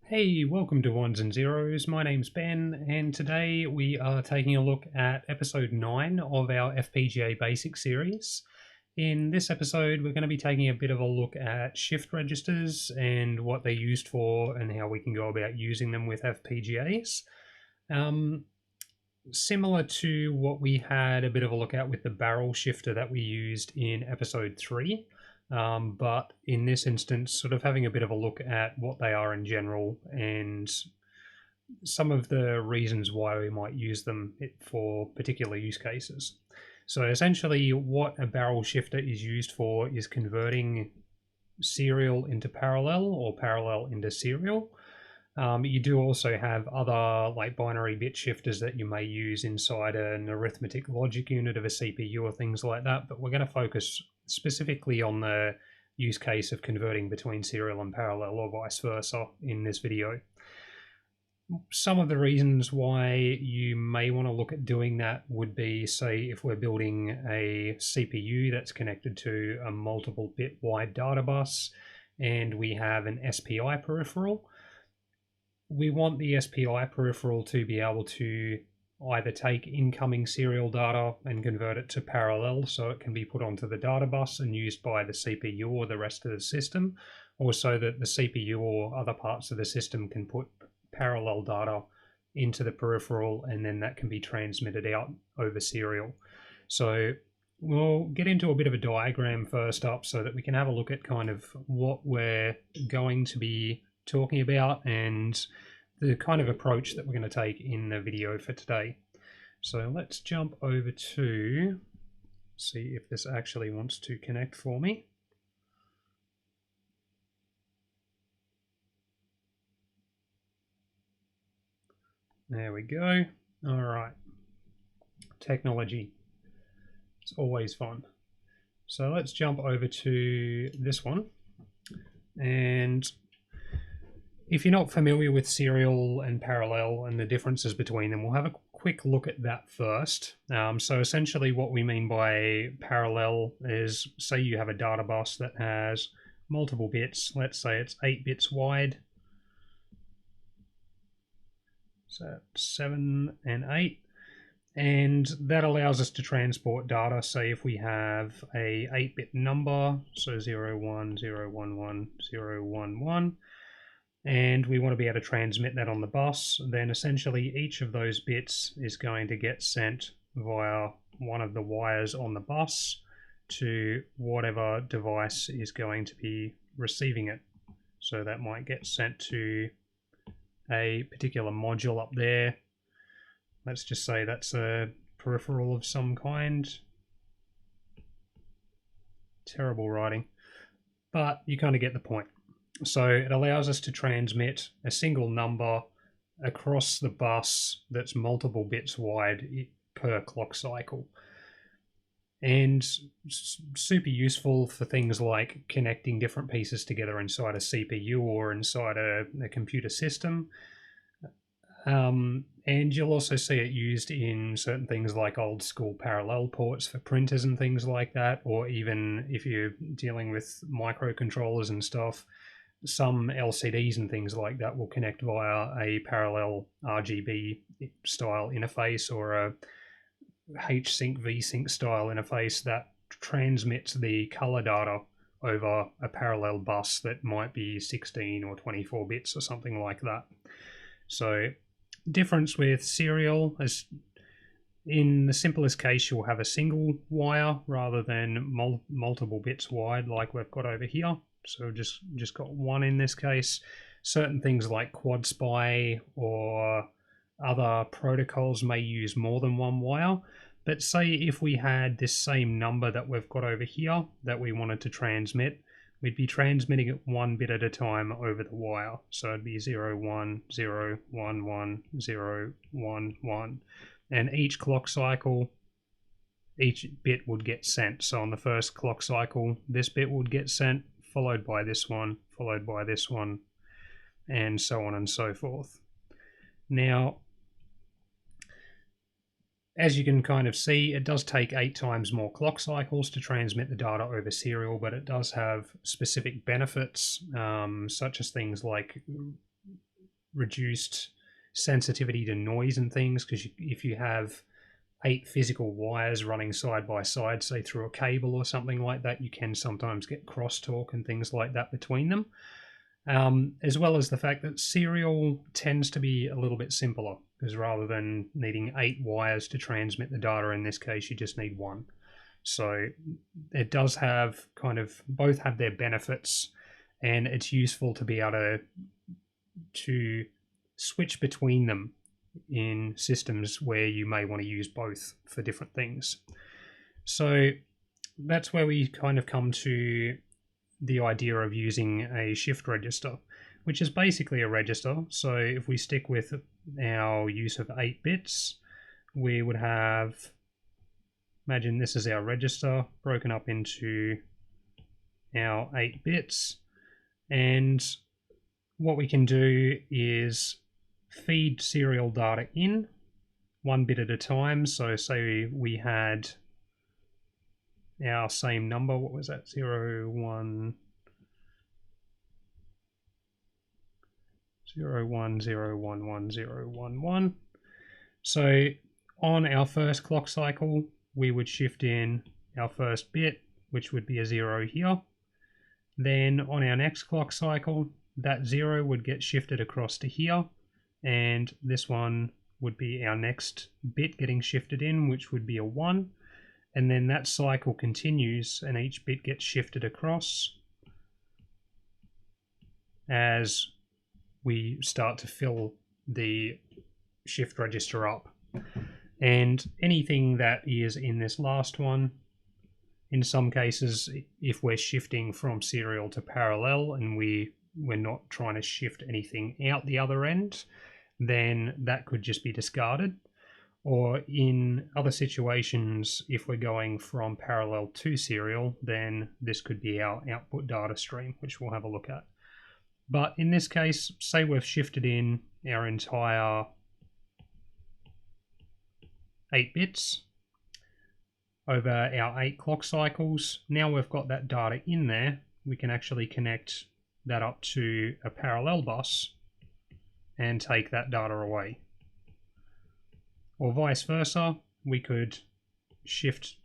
Hey, welcome to Ones and Zeros. My name's Ben, and today we are taking a look at episode 9 of our FPGA Basic series. In this episode, we're going to be taking a bit of a look at shift registers and what they're used for and how we can go about using them with FPGAs. Similar to what we had a bit of a look at with the barrel shifter that we used in episode 3. But in this instance, sort of having a bit of a look at what they are in general and some of the reasons why we might use them for particular use cases. So essentially what a barrel shifter is used for is converting serial into parallel or parallel into serial. You do also have other like binary bit shifters that you may use inside an arithmetic logic unit of a CPU or things like that, but we're going to focus specifically on the use case of converting between serial and parallel or vice versa in this video. Some of the reasons why you may want to look at doing that would be, say, if we're building a CPU that's connected to a multiple bit wide data bus and we have an SPI peripheral. We want the SPI peripheral to be able to either take incoming serial data and convert it to parallel so it can be put onto the data bus and used by the CPU or the rest of the system, or so that the CPU or other parts of the system can put parallel data into the peripheral and then that can be transmitted out over serial. So we'll get into a bit of a diagram first up so that we can have a look at kind of what we're going to be talking about and the kind of approach that we're going to take in the video for today. So let's jump over to see if this actually wants to connect for me. There we go. All right. Technology. It's always fun. So let's jump over to this one. And if you're not familiar with serial and parallel and the differences between them, we'll have a quick look at that first. So essentially what we mean by parallel is, say you have a data bus that has multiple bits. Let's say it's 8 bits wide. So 7 and 8. And that allows us to transport data. Say if we have a 8-bit number, so 0, 1, 0, 1, 1, 0, 1, 1. And we want to be able to transmit that on the bus, then essentially each of those bits is going to get sent via one of the wires on the bus to whatever device is going to be receiving it. So that might get sent to a particular module up there. Let's just say that's a peripheral of some kind. Terrible writing, but you kind of get the point. So it allows us to transmit a single number across the bus that's multiple bits wide per clock cycle. And super useful for things like connecting different pieces together inside a CPU or inside a computer system. And you'll also see it used in certain things like old school parallel ports for printers and things like that, or even if you're dealing with microcontrollers and stuff, some LCDs and things like that will connect via a parallel RGB style interface or a H-Sync, V-Sync style interface that transmits the color data over a parallel bus that might be 16 or 24 bits or something like that. So difference with serial is, in the simplest case, you'll have a single wire rather than multiple bits wide like we've got over here. So just got one in this case. Certain things like quad SPI or other protocols may use more than one wire. But say if we had this same number that we've got over here that we wanted to transmit, we'd be transmitting it one bit at a time over the wire. So it'd be 0, 1, 0, 1, 1, 0, 1, 1. And each clock cycle, each bit would get sent. So on the first clock cycle, this bit would get sent, followed by this one, followed by this one, and so on and so forth. Now, as you can kind of see, it does take 8 times more clock cycles to transmit the data over serial, but it does have specific benefits, such as things like reduced sensitivity to noise and things, because if you have 8 physical wires running side by side, say through a cable or something like that, you can sometimes get crosstalk and things like that between them. As well as the fact that serial tends to be a little bit simpler, because rather than needing 8 wires to transmit the data, in this case you just need 1. So it does have both have their benefits, and it's useful to be able to switch between them in systems where you may want to use both for different things. So that's where we kind of come to the idea of using a shift register, which is basically a register. So if we stick with our use of 8 bits, we would have, imagine this is our register broken up into our 8 bits, and what we can do is feed serial data in 1 bit at a time. So say we had our same number, what was that, 0, 1, 0, 1, 0, 1, 1, 0, 1, 1. So on our first clock cycle, we would shift in our first bit, which would be a 0 here. Then on our next clock cycle, that 0 would get shifted across to here, and this one would be our next bit getting shifted in, which would be a 1. And then that cycle continues, and each bit gets shifted across as we start to fill the shift register up. And anything that is in this last one, in some cases, if we're shifting from serial to parallel and we're not trying to shift anything out the other end, then that could just be discarded. Or in other situations, if we're going from parallel to serial, then this could be our output data stream, which we'll have a look at. But in this case, say we've shifted in our entire 8 bits over our 8 clock cycles. Now we've got that data in there, we can actually connect that up to a parallel bus and take that data away. Or vice versa, we could shift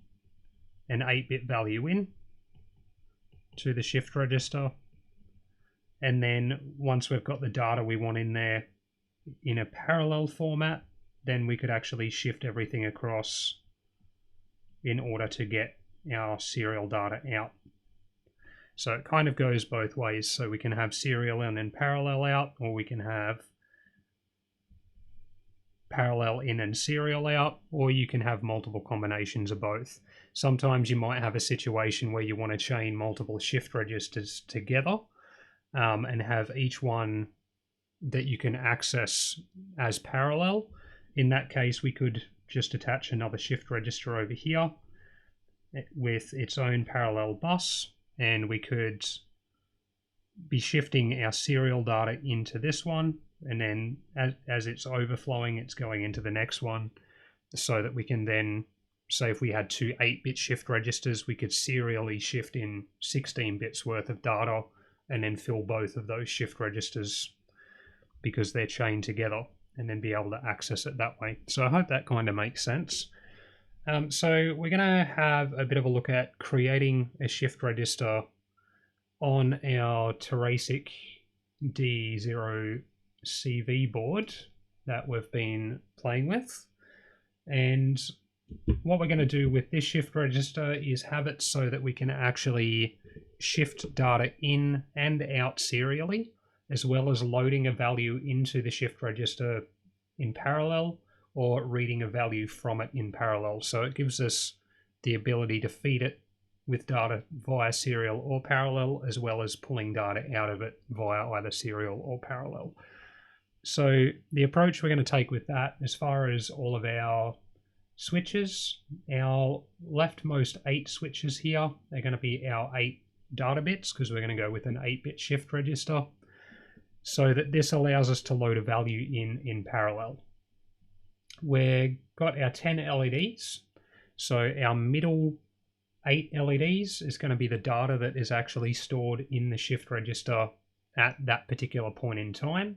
an 8-bit value in to the shift register, and then once we've got the data we want in there in a parallel format, then we could actually shift everything across in order to get our serial data out. So it kind of goes both ways. So we can have serial and then parallel out, or we can have parallel in and serial out, or you can have multiple combinations of both. Sometimes you might have a situation where you want to chain multiple shift registers together and have each one that you can access as parallel. In that case, we could just attach another shift register over here with its own parallel bus, and we could be shifting our serial data into this one, and then as it's overflowing, it's going into the next one, so that we can then, say if we had 2 8-bit shift registers, we could serially shift in 16 bits worth of data and then fill both of those shift registers because they're chained together, and then be able to access it that way. So I hope that kind of makes sense. So we're going to have a bit of a look at creating a shift register on our Terasic D0CV board that we've been playing with. And what we're going to do with this shift register is have it so that we can actually shift data in and out serially, as well as loading a value into the shift register in parallel, or reading a value from it in parallel. So it gives us the ability to feed it with data via serial or parallel, as well as pulling data out of it via either serial or parallel. So the approach we're going to take with that, as far as all of our switches, our leftmost 8 switches here are going to be our 8 data bits, because we're going to go with an 8-bit shift register, so that this allows us to load a value in parallel. We've got our 10 LEDs, so our middle 8 LEDs is going to be the data that is actually stored in the shift register at that particular point in time,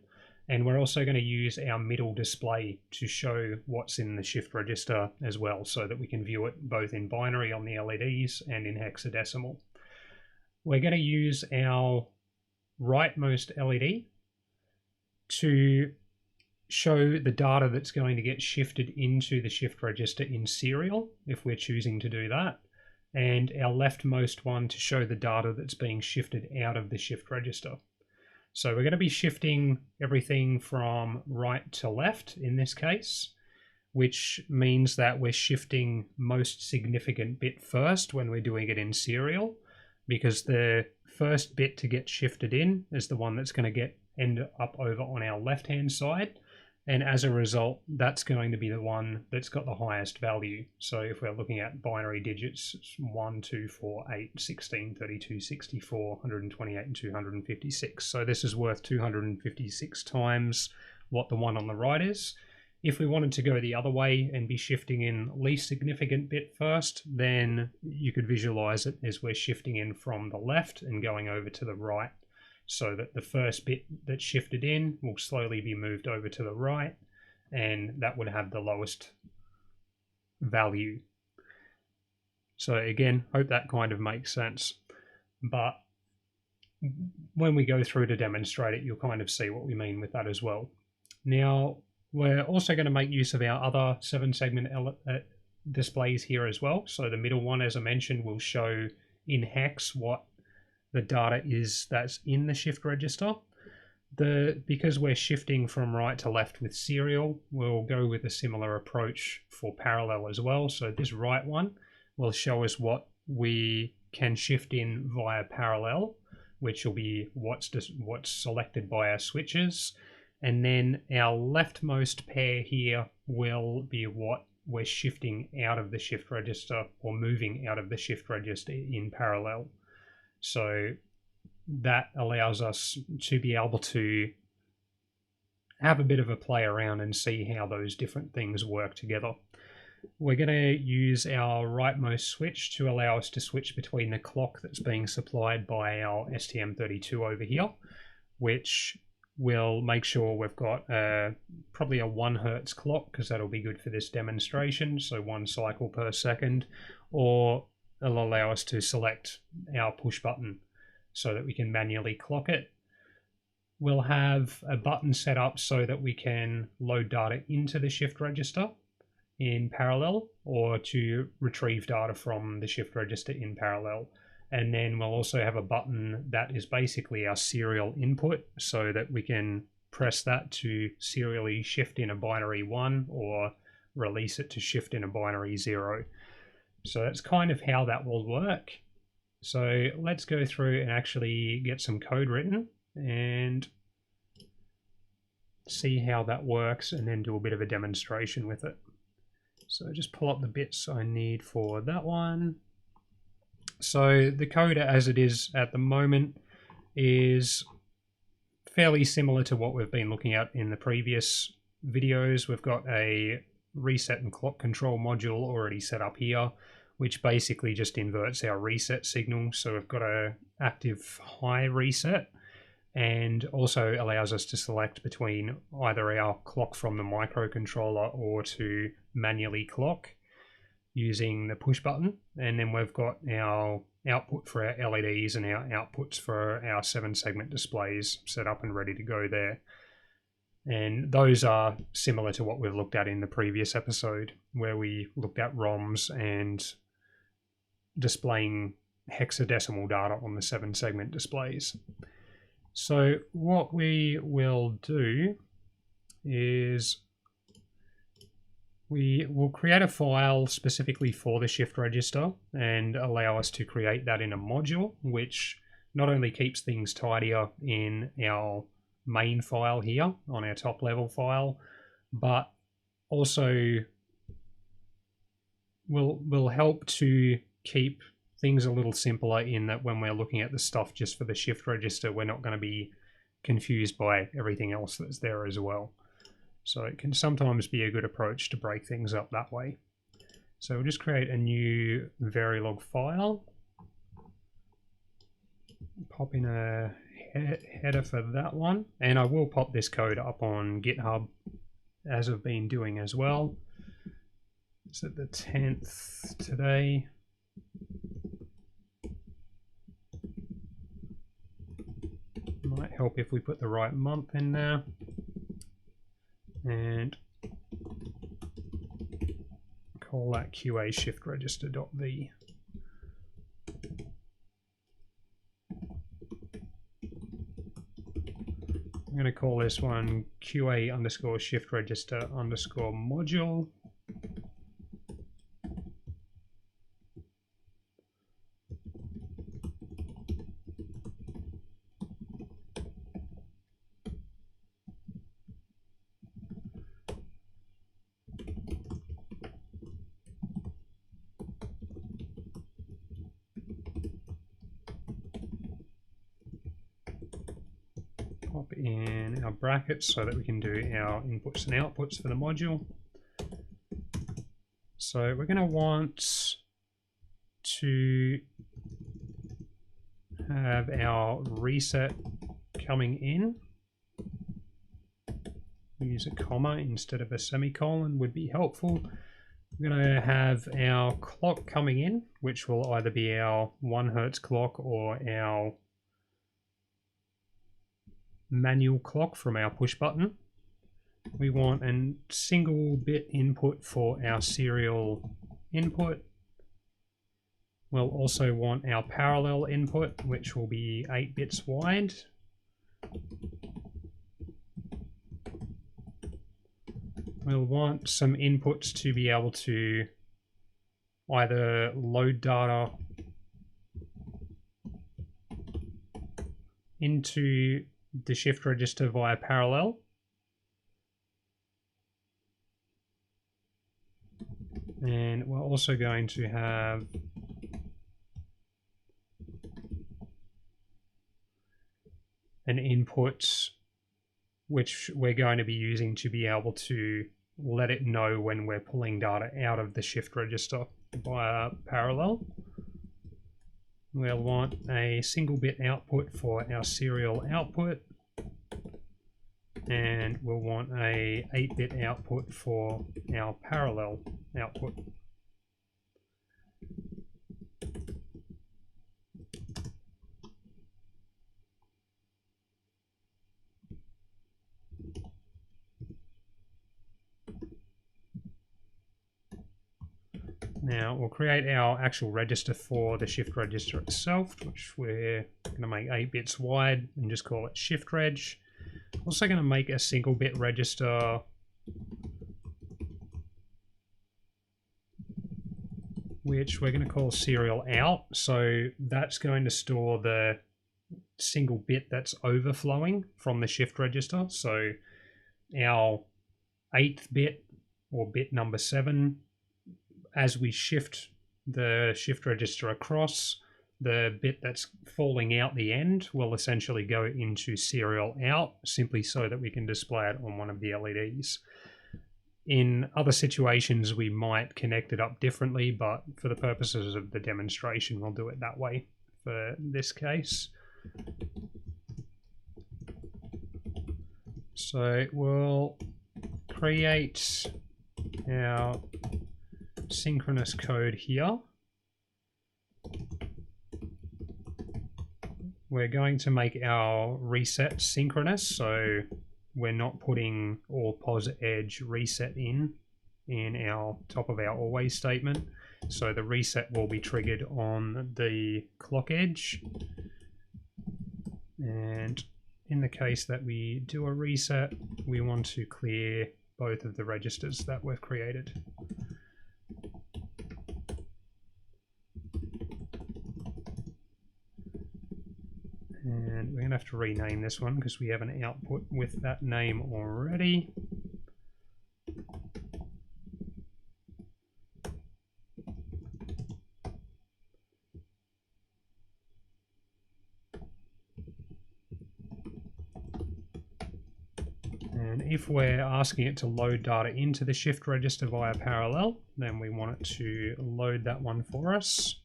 And we're also going to use our middle display to show what's in the shift register as well, so that we can view it both in binary on the LEDs and in hexadecimal. We're going to use our rightmost LED to show the data that's going to get shifted into the shift register in serial, if we're choosing to do that, and our leftmost one to show the data that's being shifted out of the shift register. So we're going to be shifting everything from right to left in this case, which means that we're shifting most significant bit first when we're doing it in serial, because the first bit to get shifted in is the one that's going to end up over on our left-hand side. And as a result, that's going to be the one that's got the highest value. So if we're looking at binary digits, it's 1, 2, 4, 8, 16, 32, 64, 128, and 256. So this is worth 256 times what the one on the right is. If we wanted to go the other way and be shifting in least significant bit first, then you could visualize it as we're shifting in from the left and going over to the right, so that the first bit that's shifted in will slowly be moved over to the right, and that would have the lowest value. So again, hope that kind of makes sense. But when we go through to demonstrate it, you'll kind of see what we mean with that as well. Now, we're also going to make use of our other 7-segment displays here as well. So the middle one, as I mentioned, will show in hex what the data is that's in the shift register. Because we're shifting from right to left with serial, we'll go with a similar approach for parallel as well. So this right one will show us what we can shift in via parallel, which will be what's selected by our switches. And then our leftmost pair here will be what we're shifting out of the shift register, or moving out of the shift register in parallel. So that allows us to be able to have a bit of a play around and see how those different things work together. We're going to use our rightmost switch to allow us to switch between the clock that's being supplied by our STM32 over here, which will make sure we've got probably a 1 Hertz clock, because that'll be good for this demonstration, so 1 cycle per second, or it'll allow us to select our push button so that we can manually clock it. We'll have a button set up so that we can load data into the shift register in parallel, or to retrieve data from the shift register in parallel. And then we'll also have a button that is basically our serial input, so that we can press that to serially shift in a binary 1 or release it to shift in a binary 0. So that's kind of how that will work. So let's go through and actually get some code written and see how that works, and then do a bit of a demonstration with it. So just pull up the bits I need for that one. So the code as it is at the moment is fairly similar to what we've been looking at in the previous videos. We've got a reset and clock control module already set up here, which basically just inverts our reset signal. So we've got a active high reset, and also allows us to select between either our clock from the microcontroller or to manually clock using the push button. And then we've got our output for our LEDs and our outputs for our 7-segment displays set up and ready to go there. And those are similar to what we've looked at in the previous episode, where we looked at ROMs and displaying hexadecimal data on the 7-segment displays. So what we will do is we will create a file specifically for the shift register and allow us to create that in a module, which not only keeps things tidier in our main file here on our top level file, but also will help to keep things a little simpler, in that when we're looking at the stuff just for the shift register, we're not going to be confused by everything else that's there as well. So it can sometimes be a good approach to break things up that way. So we'll just create a new Verilog file, pop in a header for that one, and I will pop this code up on GitHub as I've been doing as well. It's at the 10th today. Might help if we put the right month in there. And call that QA shift register.v. I'm going to call this one QA underscore shift register underscore module. Pop in our brackets so that we can do our inputs and outputs for the module. So we're going to want to have our reset coming in. Use a comma instead of a semicolon would be helpful. We're going to have our clock coming in, which will either be our 1 Hertz clock or our manual clock from our push button. We want a single bit input for our serial input. We'll also want our parallel input, which will be 8 bits wide. We'll want some inputs to be able to either load data into the shift register via parallel, and we're also going to have an input which we're going to be using to be able to let it know when we're pulling data out of the shift register via parallel. We'll want a single bit output for our serial output, and we'll want a 8-bit output for our parallel output. Now we'll create our actual register for the shift register itself, which we're going to make 8 bits wide and just call it shift reg. Also going to make a single bit register which we're going to call serial out. So that's going to store the single bit that's overflowing from the shift register. So our 8th bit, or bit number 7, as we shift the shift register across, the bit that's falling out the end will essentially go into serial out, simply so that we can display it on one of the LEDs. In other situations, we might connect it up differently, but for the purposes of the demonstration, we'll do it that way for this case. So we'll create our synchronous code here. We're going to make our reset synchronous, so we're not putting all pos edge reset in our top of our always statement. So the reset will be triggered on the clock edge. And in the case that we do a reset, we want to clear both of the registers that we've created. And we're going to have to rename this one because we have an output with that name already. And if we're asking it to load data into the shift register via parallel, then we want it to load that one for us.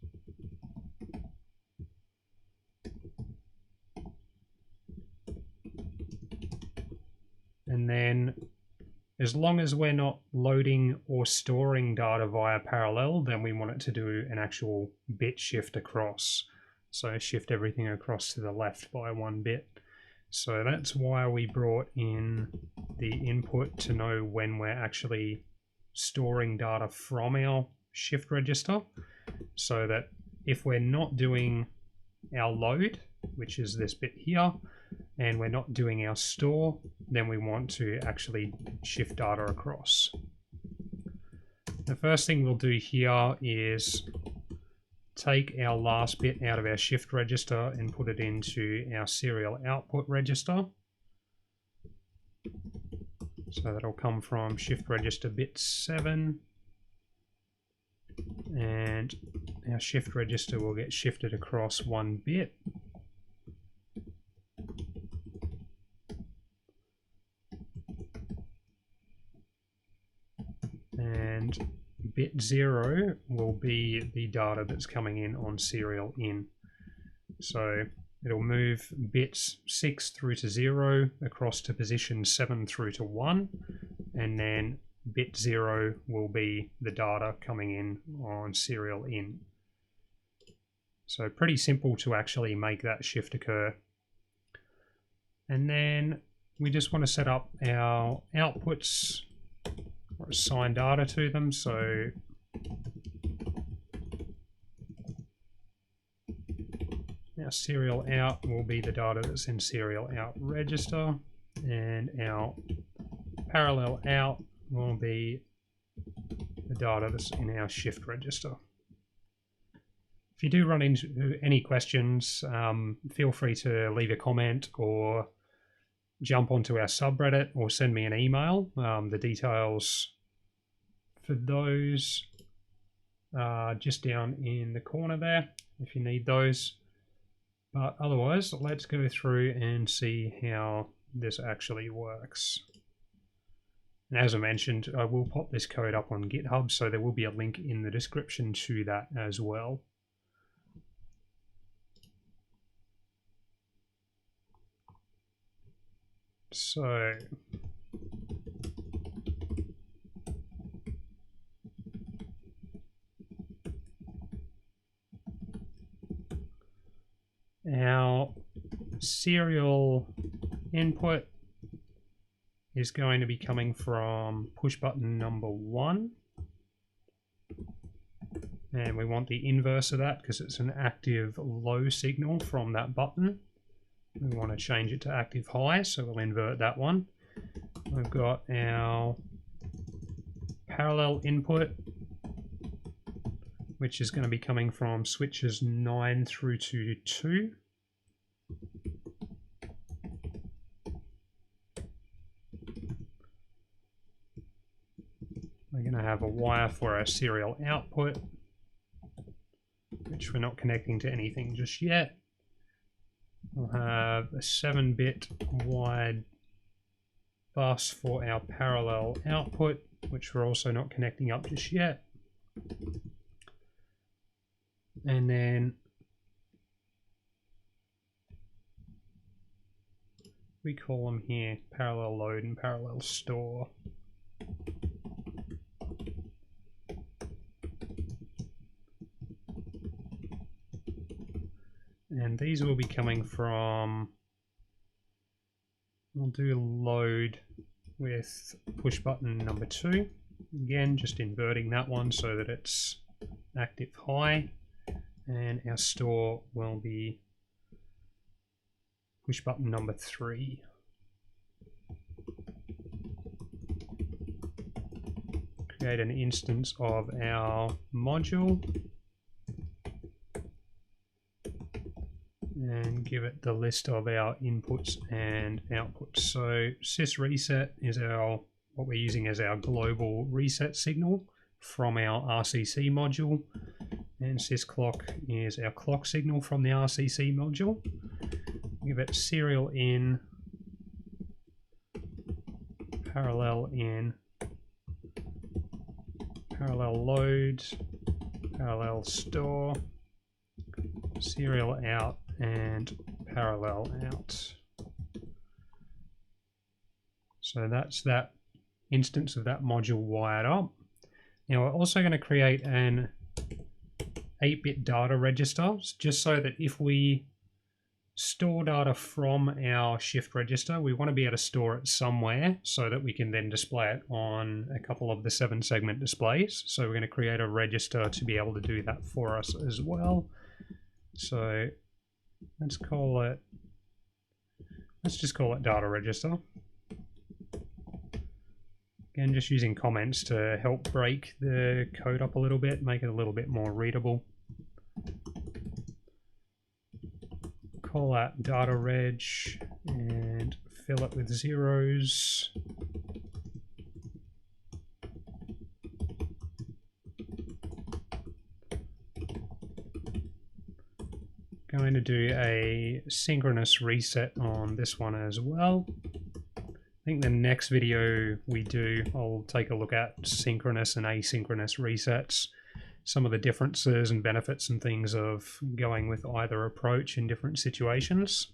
And then as long as we're not loading or storing data via parallel, then we want it to do an actual bit shift across. So shift everything across to the left by 1 bit. So that's why we brought in the input to know when we're actually storing data from our shift register, so that if we're not doing our load, which is this bit here, and we're not doing our store, then we want to actually shift data across. The first thing we'll do here is take our last bit out of our shift register and put it into our serial output register. So that'll come from shift register bit 7, and our shift register will get shifted across 1 bit. And bit 0 will be the data that's coming in on serial in. So it'll move bits 6 through to 0 across to position 7 through to 1, and then bit 0 will be the data coming in on serial in. So pretty simple to actually make that shift occur. And then we just want to set up our outputs or assign data to them. So our serial out will be the data that's in serial out register, and our parallel out will be the data that's in our shift register. If you do run into any questions, feel free to leave a comment or jump onto our subreddit or send me an email. The details for those are just down in the corner there if you need those. But otherwise, let's go through and see how this actually works. And as I mentioned, I will pop this code up on GitHub, so there will be a link in the description to that as well. So our serial input is going to be coming from push button number 1. And we want the inverse of that because it's an active low signal from that button. We want to change it to active high, so we'll invert that one. We've got our parallel input, which is going to be coming from switches 9 through to 2. We're going to have a wire for our serial output, which we're not connecting to anything just yet. We'll have a 7-bit wide bus for our parallel output, which we're also not connecting up just yet. And then we call them here parallel load and parallel store. And these will be coming from, we'll do load with push button number 2. Again, just inverting that one so that it's active high. And our store will be push button number 3. Create an instance of our module and give it the list of our inputs and outputs. So sys reset is what we're using as our global reset signal from our RCC module, and sys clock is our clock signal from the RCC module. Give it serial in, parallel in, parallel load, parallel store, serial out, and parallel out. So that's that instance of that module wired up. Now we're also going to create an 8-bit data register, just so that if we store data from our shift register, we want to be able to store it somewhere so that we can then display it on a couple of the 7-segment displays. So we're going to create a register to be able to do that for us as well. So let's just call it data register. Again, just using comments to help break the code up a little bit, make it a little bit more readable. Call that data reg and fill it with zeros. Going to do a synchronous reset on this one as well. I think the next video we do, I'll take a look at synchronous and asynchronous resets, some of the differences and benefits and things of going with either approach in different situations.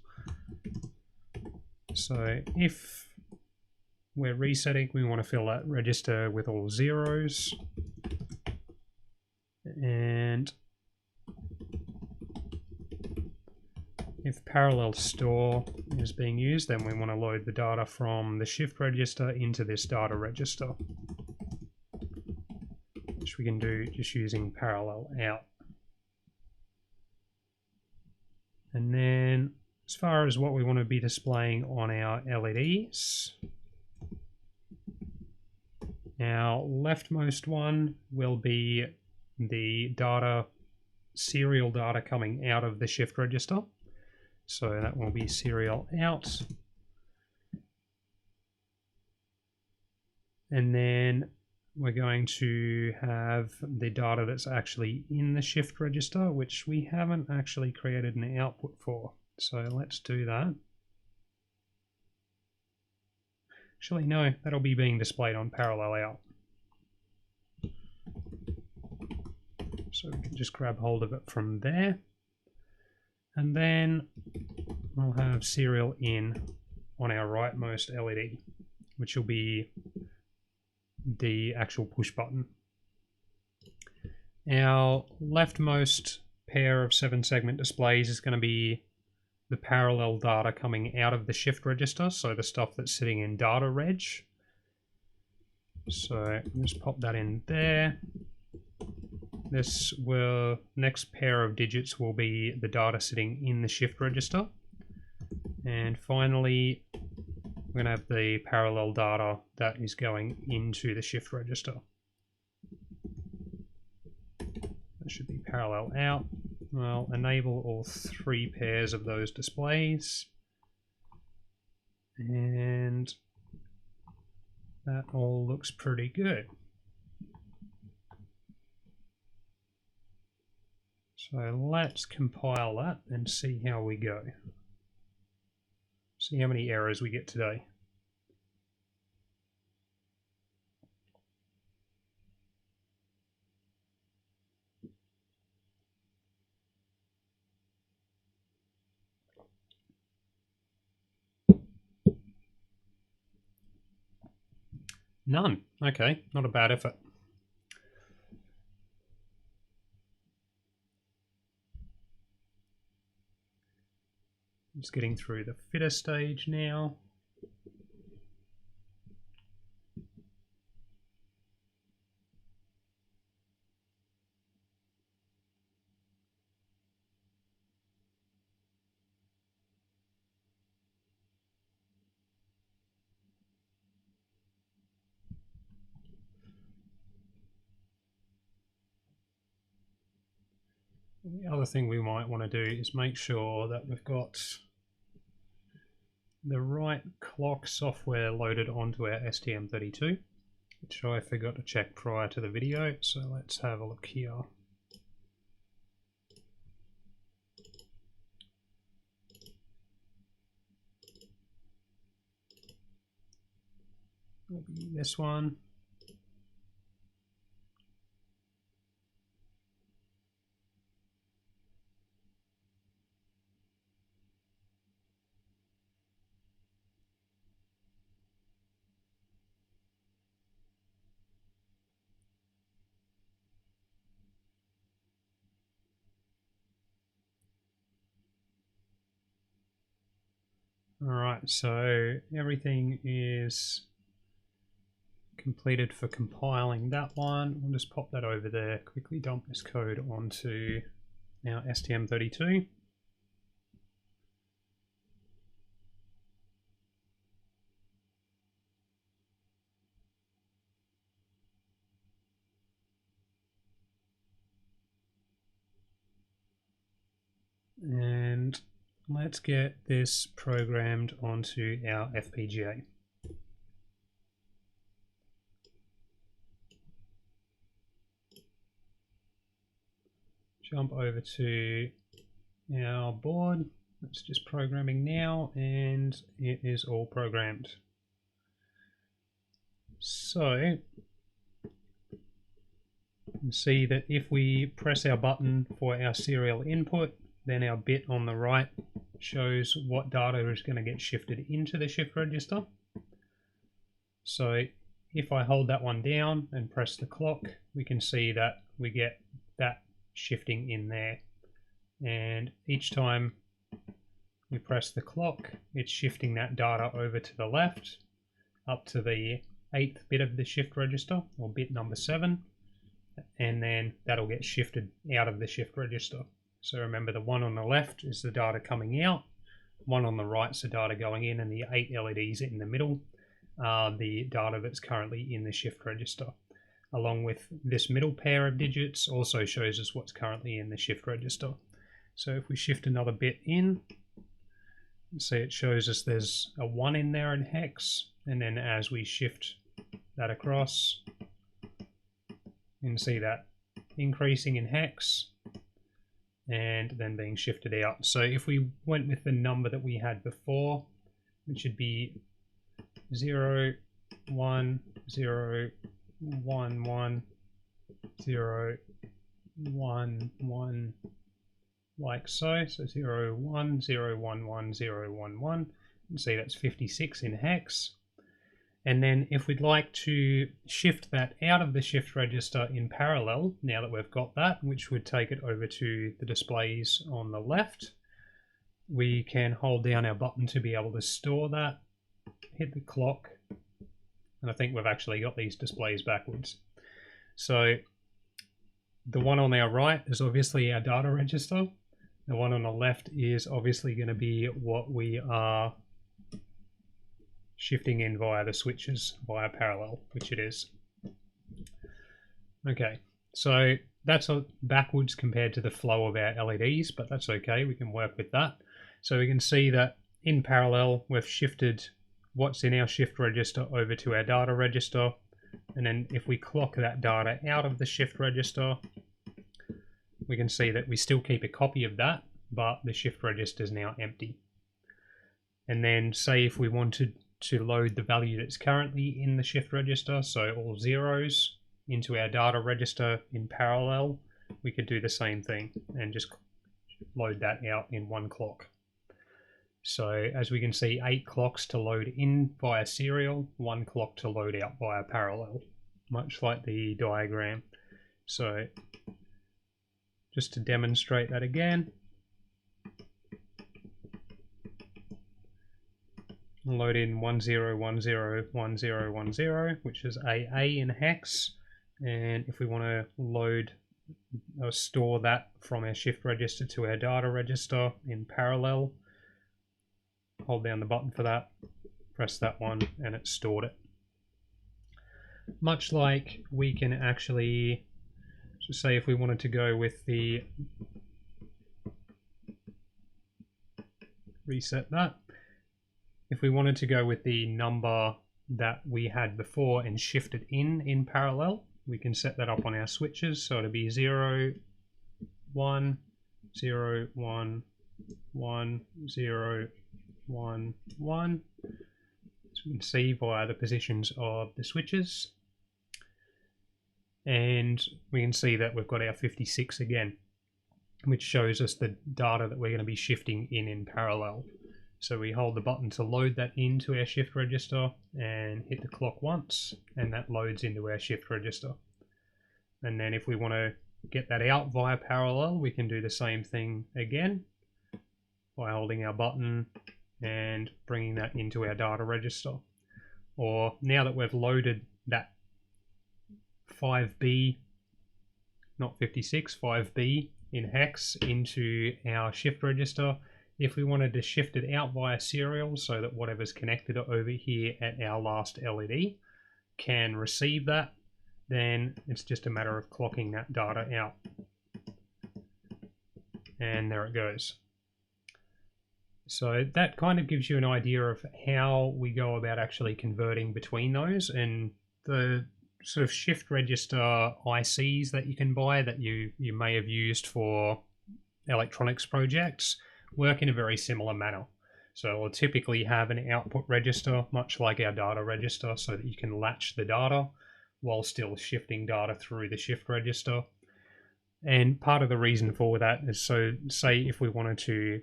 So if we're resetting, we want to fill that register with all zeros. And if parallel store is being used, then we want to load the data from the shift register into this data register, which we can do just using parallel out. And then as far as what we want to be displaying on our LEDs, our leftmost one will be the data, serial data coming out of the shift register. So that will be serial out. And then we're going to have the data that's actually in the shift register, which we haven't actually created an output for. So let's do that. Actually, no, that'll be being displayed on parallel out. So we can just grab hold of it from there. And then we'll have serial in on our rightmost LED, which will be the actual push button. Our leftmost pair of 7-segment displays is going to be the parallel data coming out of the shift register, so the stuff that's sitting in data reg. So just pop that in there. This next pair of digits will be the data sitting in the shift register. And finally, we're going to have the parallel data that is going into the shift register. That should be parallel out. I'll enable all 3 pairs of those displays. And that all looks pretty good. So let's compile that and see how we go. See how many errors we get today. None. Okay, not a bad effort. Just getting through the fitter stage now. The other thing we might want to do is make sure that we've got the right clock software loaded onto our STM32, which I forgot to check prior to the video, so let's have a look here. Will be this one. Alright, so everything is completed for compiling that one. We'll just pop that over there, quickly dump this code onto our STM32. And let's get this programmed onto our FPGA. Jump over to our board. It's just programming now, and it is all programmed. So you can see that if we press our button for our serial input, then our bit on the right shows what data is going to get shifted into the shift register. So if I hold that one down and press the clock, we can see that we get that shifting in there. And each time we press the clock, it's shifting that data over to the left, up to the 8th bit of the shift register, or bit number 7, and then that'll get shifted out of the shift register. So remember, the one on the left is the data coming out, one on the right is the data going in, and the 8 LEDs in the middle are the data that's currently in the shift register. Along with this middle pair of digits also shows us what's currently in the shift register. So if we shift another bit in, see it shows us there's a 1 in there in hex, and then as we shift that across, you can see that increasing in hex and then being shifted out. So if we went with the number that we had before, which would be 0, 1, 0, 1, 1, 0, 1, 1, like so. So 0, 1, 0, 1, 1, 0, 1, 1. You can see that's 56 in hex. And then if we'd like to shift that out of the shift register in parallel, now that we've got that, which would take it over to the displays on the left, we can hold down our button to be able to store that, hit the clock, and I think we've actually got these displays backwards. So the one on our right is obviously our data register. The one on the left is obviously going to be what we are shifting in via the switches via parallel, which it is. Okay, so that's backwards compared to the flow of our LEDs, but that's okay, we can work with that. So we can see that in parallel we've shifted what's in our shift register over to our data register, and then if we clock that data out of the shift register, we can see that we still keep a copy of that, but the shift register is now empty. And then say if we wanted to load the value that's currently in the shift register, so all zeros, into our data register in parallel, we could do the same thing and just load that out in one clock. So as we can see, 8 clocks to load in via serial, 1 clock to load out via parallel, much like the diagram. So just to demonstrate that again, load in 10101010, which is AA in hex, and if we want to load or store that from our shift register to our data register in parallel, hold down the button for that, press that one, and it's stored it. Much like we can actually, so say if we wanted to go with the, reset that, if we wanted to go with the number that we had before and shift it in parallel, we can set that up on our switches. So it'll be 0, 1, 0, 1, 1, 0, 1, 1. So we can see via the positions of the switches. And we can see that we've got our 56 again, which shows us the data that we're going to be shifting in parallel. So we hold the button to load that into our shift register and hit the clock once, and that loads into our shift register. And then if we want to get that out via parallel, we can do the same thing again by holding our button and bringing that into our data register. Or now that we've loaded that 5B, not 56, 5B in hex into our shift register, if we wanted to shift it out via serial so that whatever's connected over here at our last LED can receive that, then it's just a matter of clocking that data out. And there it goes. So that kind of gives you an idea of how we go about actually converting between those, and the sort of shift register ICs that you can buy that you may have used for electronics projects work in a very similar manner. So we'll typically have an output register, much like our data register, so that you can latch the data while still shifting data through the shift register. And part of the reason for that is, so say if we wanted to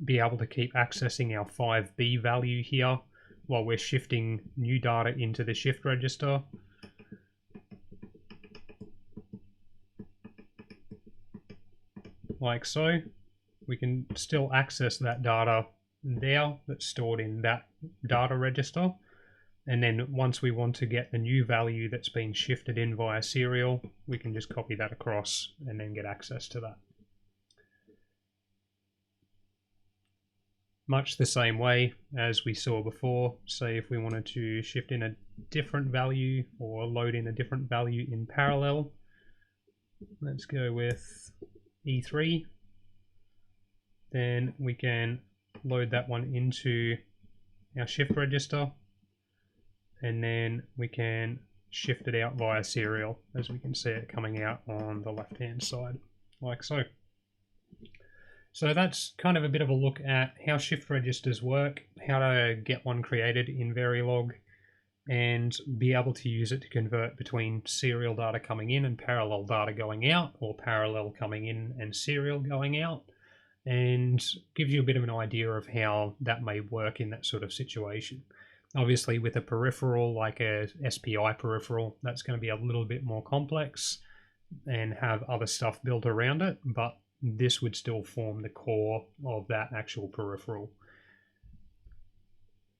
be able to keep accessing our 5B value here while we're shifting new data into the shift register, like so, we can still access that data there that's stored in that data register. And then once we want to get the new value that's been shifted in via serial, we can just copy that across and then get access to that. Much the same way as we saw before. Say if we wanted to shift in a different value or load in a different value in parallel, let's go with E3. Then we can load that one into our shift register, and then we can shift it out via serial, as we can see it coming out on the left hand side, like so. So that's kind of a bit of a look at how shift registers work, how to get one created in Verilog, and be able to use it to convert between serial data coming in and parallel data going out, or parallel coming in and serial going out, and gives you a bit of an idea of how that may work in that sort of situation. Obviously with a peripheral like a SPI peripheral, that's going to be a little bit more complex and have other stuff built around it, but this would still form the core of that actual peripheral.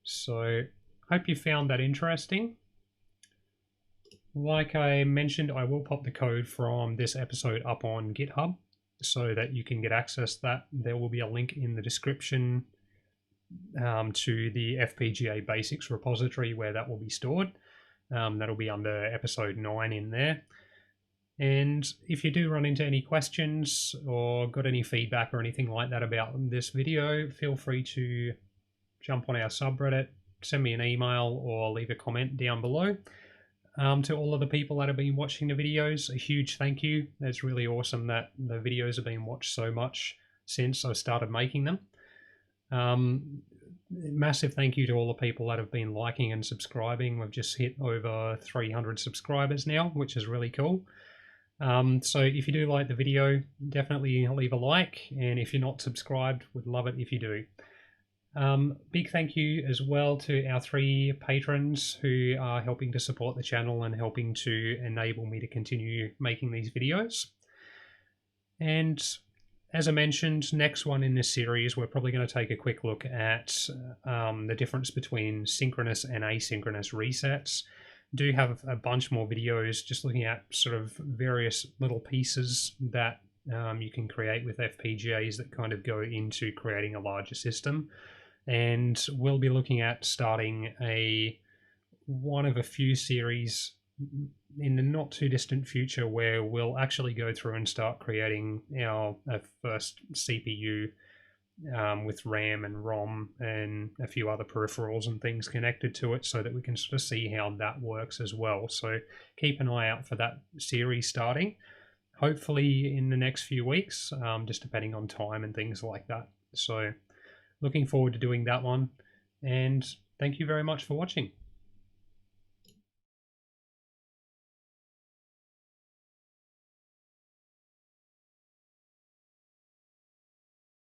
So hope you found that interesting. Like I mentioned, I will pop the code from this episode up on GitHub so that you can get access to that. There will be a link in the description to the FPGA Basics repository where that will be stored. That'll be under episode 9 in there. And if you do run into any questions or got any feedback or anything like that about this video, feel free to jump on our subreddit, send me an email, or leave a comment down below. To all of the people that have been watching the videos, a huge thank you. It's really awesome that the videos have been watched so much since I started making them. Massive thank you to all the people that have been liking and subscribing. We've just hit over 300 subscribers now, which is really cool. So if you do like the video, definitely leave a like, and if you're not subscribed, would love it if you do. Big thank you as well to our 3 patrons who are helping to support the channel and helping to enable me to continue making these videos. And as I mentioned, next one in this series, we're probably going to take a quick look at the difference between synchronous and asynchronous resets. Do have a bunch more videos just looking at sort of various little pieces that you can create with FPGAs that kind of go into creating a larger system. And we'll be looking at starting one of a few series in the not too distant future where we'll actually go through and start creating our first CPU with RAM and ROM and a few other peripherals and things connected to it, so that we can sort of see how that works as well. So keep an eye out for that series starting, hopefully in the next few weeks, just depending on time and things like that. So looking forward to doing that one, and thank you very much for watching.